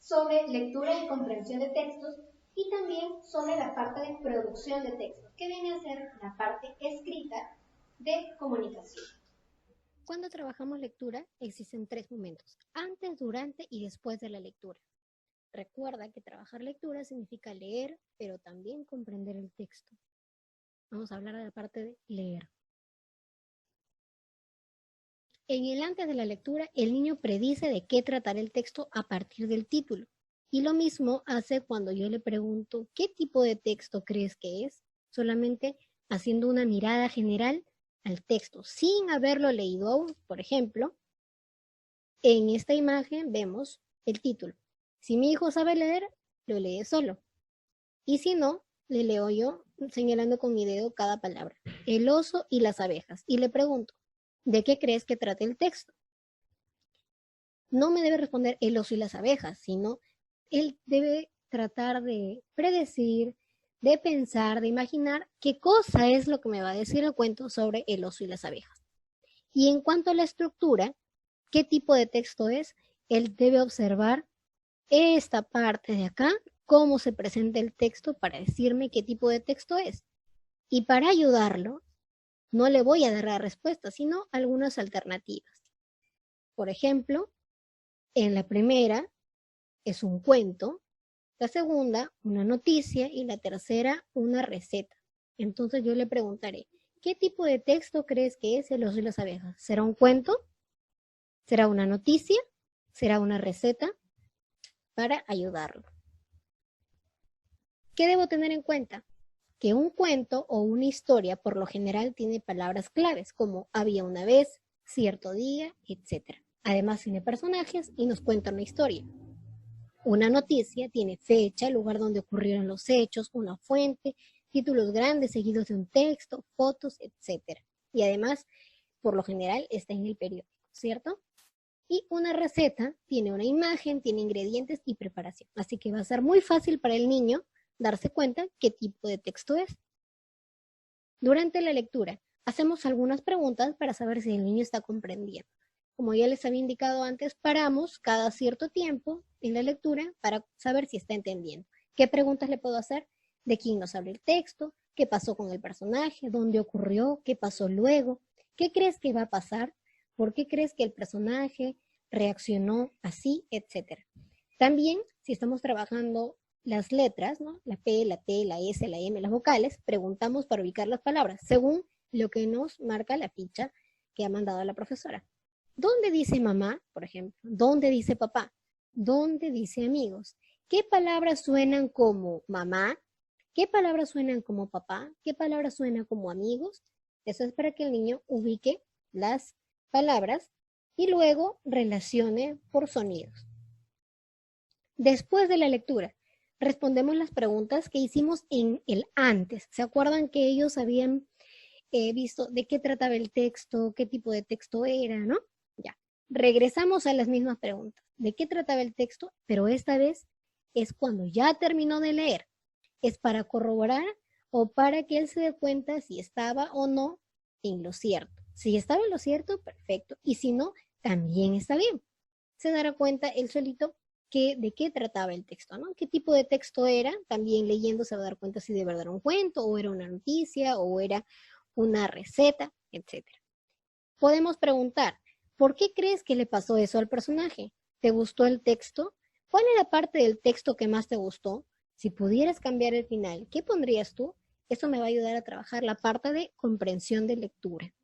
sobre lectura y comprensión de textos y también sobre la parte de producción de textos, que viene a ser la parte escrita de comunicación. Cuando trabajamos lectura, existen 3 momentos: antes, durante y después de la lectura. Recuerda que trabajar lectura significa leer, pero también comprender el texto. Vamos a hablar de la parte de leer. En el antes de la lectura, el niño predice de qué tratará el texto a partir del título. Y lo mismo hace cuando yo le pregunto, ¿qué tipo de texto crees que es? Solamente haciendo una mirada general al texto, sin haberlo leído aún. Por ejemplo, en esta imagen vemos el título. Si mi hijo sabe leer, lo lee solo. Y si no, le leo yo señalando con mi dedo cada palabra. El oso y las abejas. Y le pregunto, ¿de qué crees que trate el texto? No me debe responder el oso y las abejas, sino él debe tratar de predecir, de pensar, de imaginar qué cosa es lo que me va a decir el cuento sobre el oso y las abejas. Y en cuanto a la estructura, qué tipo de texto es, él debe observar esta parte de acá, cómo se presenta el texto para decirme qué tipo de texto es. Y para ayudarlo, no le voy a dar la respuesta, sino algunas alternativas. Por ejemplo, en la primera es un cuento, la segunda una noticia y la tercera una receta. Entonces yo le preguntaré, ¿qué tipo de texto crees que es el oso y las abejas? ¿Será un cuento? ¿Será una noticia? ¿Será una receta? Para ayudarlo. ¿Qué debo tener en cuenta? Que un cuento o una historia por lo general tiene palabras claves como había una vez, cierto día, etc. Además tiene personajes y nos cuenta una historia. Una noticia tiene fecha, lugar donde ocurrieron los hechos, una fuente, títulos grandes seguidos de un texto, fotos, etc. Y además, por lo general, está en el periódico, ¿cierto? Y una receta tiene una imagen, tiene ingredientes y preparación. Así que va a ser muy fácil para el niño darse cuenta qué tipo de texto es. Durante la lectura, hacemos algunas preguntas para saber si el niño está comprendiendo. Como ya les había indicado antes, paramos cada cierto tiempo en la lectura para saber si está entendiendo. ¿Qué preguntas le puedo hacer? ¿De quién nos habla el texto? ¿Qué pasó con el personaje? ¿Dónde ocurrió? ¿Qué pasó luego? ¿Qué crees que va a pasar? ¿Por qué crees que el personaje reaccionó así? Etcétera. También, si estamos trabajando las letras, ¿no? La P, la T, la S, la M, las vocales, preguntamos para ubicar las palabras, según lo que nos marca la ficha que ha mandado la profesora. ¿Dónde dice mamá, por ejemplo? ¿Dónde dice papá? ¿Dónde dice amigos? ¿Qué palabras suenan como mamá? ¿Qué palabras suenan como papá? ¿Qué palabras suenan como amigos? Eso es para que el niño ubique las palabras y luego relacione por sonidos. Después de la lectura, respondemos las preguntas que hicimos en el antes. ¿Se acuerdan que ellos habían visto de qué trataba el texto, qué tipo de texto era, ¿no? Ya. Regresamos a las mismas preguntas. ¿De qué trataba el texto? Pero esta vez es cuando ya terminó de leer. Es para corroborar o para que él se dé cuenta si estaba o no en lo cierto. Si estaba en lo cierto, perfecto. Y si no, también está bien. Se dará cuenta él solito de qué trataba el texto, ¿no? ¿Qué tipo de texto era? También leyendo se va a dar cuenta si de verdad era un cuento, o era una noticia, o era una receta, etc. Podemos preguntar, ¿por qué crees que le pasó eso al personaje? ¿Te gustó el texto? ¿Cuál es la parte del texto que más te gustó? Si pudieras cambiar el final, ¿qué pondrías tú? Eso me va a ayudar a trabajar la parte de comprensión de lectura.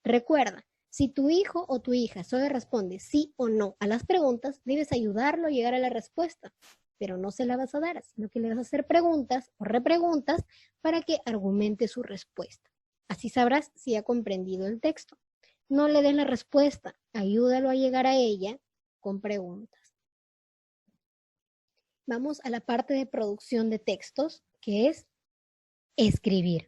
Recuerda, si tu hijo o tu hija solo responde sí o no a las preguntas, debes ayudarlo a llegar a la respuesta, pero no se la vas a dar, sino que le vas a hacer preguntas o repreguntas para que argumente su respuesta. Así sabrás si ha comprendido el texto. No le des la respuesta, ayúdalo a llegar a ella con preguntas. Vamos a la parte de producción de textos, que es escribir.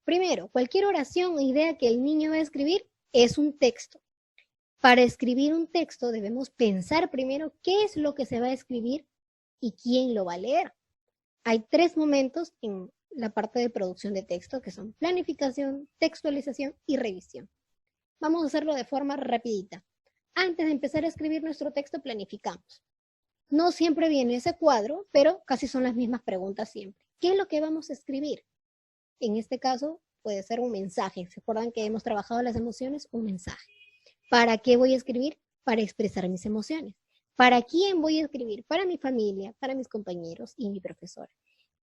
Primero, cualquier oración o idea que el niño va a escribir es un texto. Para escribir un texto debemos pensar primero qué es lo que se va a escribir y quién lo va a leer. Hay 3 momentos en la parte de producción de texto que son planificación, textualización y revisión. Vamos a hacerlo de forma rapidita. Antes de empezar a escribir nuestro texto, planificamos. No siempre viene ese cuadro, pero casi son las mismas preguntas siempre. ¿Qué es lo que vamos a escribir? En este caso, puede ser un mensaje. ¿Se acuerdan que hemos trabajado las emociones? Un mensaje. ¿Para qué voy a escribir? Para expresar mis emociones. ¿Para quién voy a escribir? Para mi familia, para mis compañeros y mi profesora.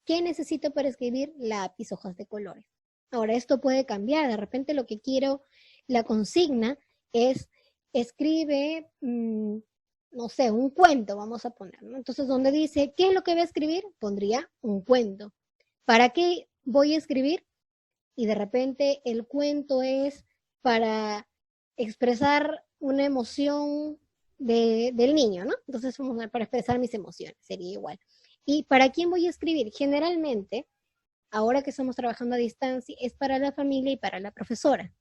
¿Qué necesito para escribir? Lápiz, hojas de colores. Ahora, esto puede cambiar. De repente lo que quiero, la consigna es escribe, no sé, un cuento, vamos a poner, ¿no? Entonces, donde dice, ¿qué es lo que voy a escribir? Pondría un cuento. ¿Para qué voy a escribir? Y de repente el cuento es para expresar una emoción del niño, ¿no? Entonces, para expresar mis emociones, sería igual. ¿Y para quién voy a escribir? Generalmente, ahora que estamos trabajando a distancia, es para la familia y para la profesora,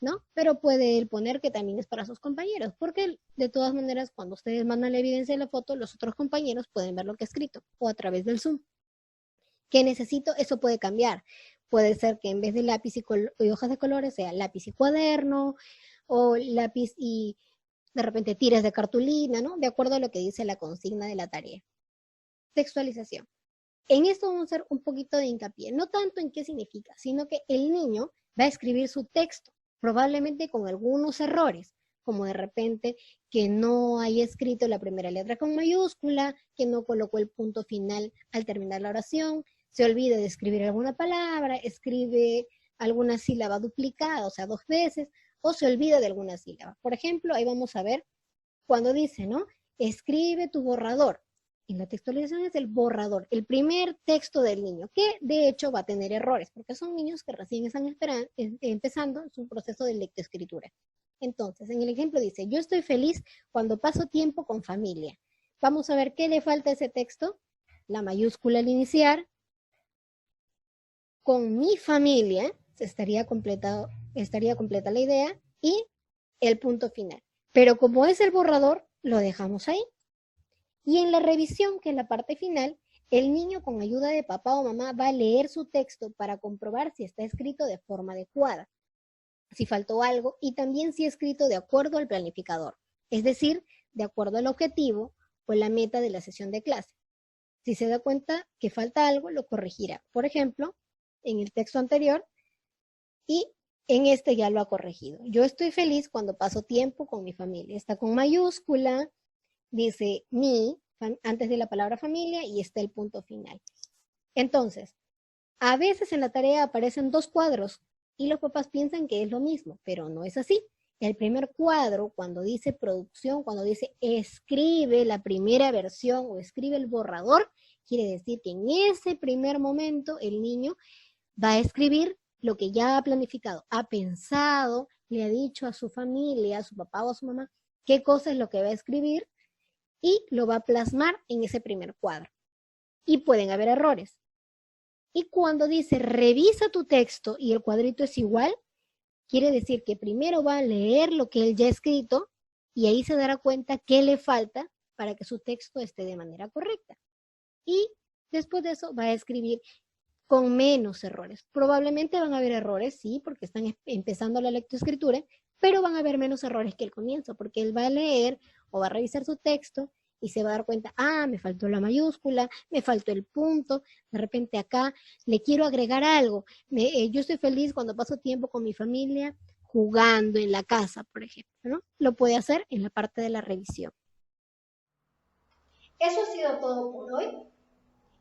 ¿no? Pero puede él poner que también es para sus compañeros, porque de todas maneras, cuando ustedes mandan la evidencia de la foto, los otros compañeros pueden ver lo que ha escrito, o a través del Zoom. ¿Qué necesito? Eso puede cambiar. Puede ser que en vez de lápiz y hojas de colores sea lápiz y cuaderno, o lápiz y de repente tiras de cartulina, ¿no? De acuerdo a lo que dice la consigna de la tarea. Textualización. En esto vamos a hacer un poquito de hincapié, no tanto en qué significa, sino que el niño va a escribir su texto, probablemente con algunos errores, como de repente que no haya escrito la primera letra con mayúscula, que no colocó el punto final al terminar la oración, se olvida de escribir alguna palabra, escribe alguna sílaba duplicada, o sea, 2 veces, o se olvida de alguna sílaba. Por ejemplo, ahí vamos a ver cuando dice, ¿no? Escribe tu borrador. En la textualización es el borrador, el primer texto del niño, que de hecho va a tener errores, porque son niños que recién están empezando su proceso de lectoescritura. Entonces, en el ejemplo dice, yo estoy feliz cuando paso tiempo con familia. Vamos a ver qué le falta a ese texto. La mayúscula al iniciar, con mi familia, estaría completa la idea, y el punto final. Pero como es el borrador, lo dejamos ahí. Y en la revisión, que es la parte final, el niño con ayuda de papá o mamá va a leer su texto para comprobar si está escrito de forma adecuada, si faltó algo y también si escrito de acuerdo al planificador, es decir, de acuerdo al objetivo o la meta de la sesión de clase. Si se da cuenta que falta algo, lo corregirá. Por ejemplo, en el texto anterior, y en este ya lo ha corregido. Yo estoy feliz cuando paso tiempo con mi familia. Está con mayúscula, dice mi, antes de la palabra familia, y está el punto final. Entonces, a veces en la tarea aparecen 2 cuadros y los papás piensan que es lo mismo, pero no es así. El primer cuadro, cuando dice producción, cuando dice escribe la primera versión o escribe el borrador, quiere decir que en ese primer momento el niño va a escribir lo que ya ha planificado, ha pensado, le ha dicho a su familia, a su papá o a su mamá, qué cosa es lo que va a escribir y lo va a plasmar en ese primer cuadro. Y pueden haber errores. Y cuando dice revisa tu texto y el cuadrito es igual, quiere decir que primero va a leer lo que él ya ha escrito y ahí se dará cuenta qué le falta para que su texto esté de manera correcta. Y después de eso va a escribir con menos errores. Probablemente van a haber errores, sí, porque están empezando la lectoescritura, pero van a haber menos errores que el comienzo, porque él va a leer o va a revisar su texto y se va a dar cuenta, me faltó la mayúscula, me faltó el punto, de repente acá le quiero agregar algo. Yo estoy feliz cuando paso tiempo con mi familia jugando en la casa, por ejemplo, ¿no? Lo puede hacer en la parte de la revisión. Eso ha sido todo por hoy.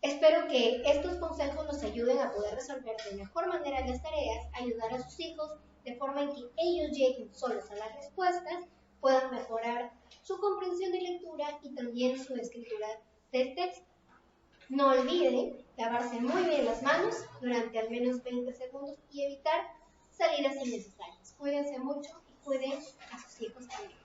Espero que estos consejos nos ayuden a poder resolver de mejor manera las tareas, ayudar a sus hijos de forma en que ellos lleguen solos a las respuestas, puedan mejorar su comprensión de lectura y también su escritura del texto. No olviden lavarse muy bien las manos durante al menos 20 segundos y evitar salidas innecesarias. Cuídense mucho y cuiden a sus hijos también.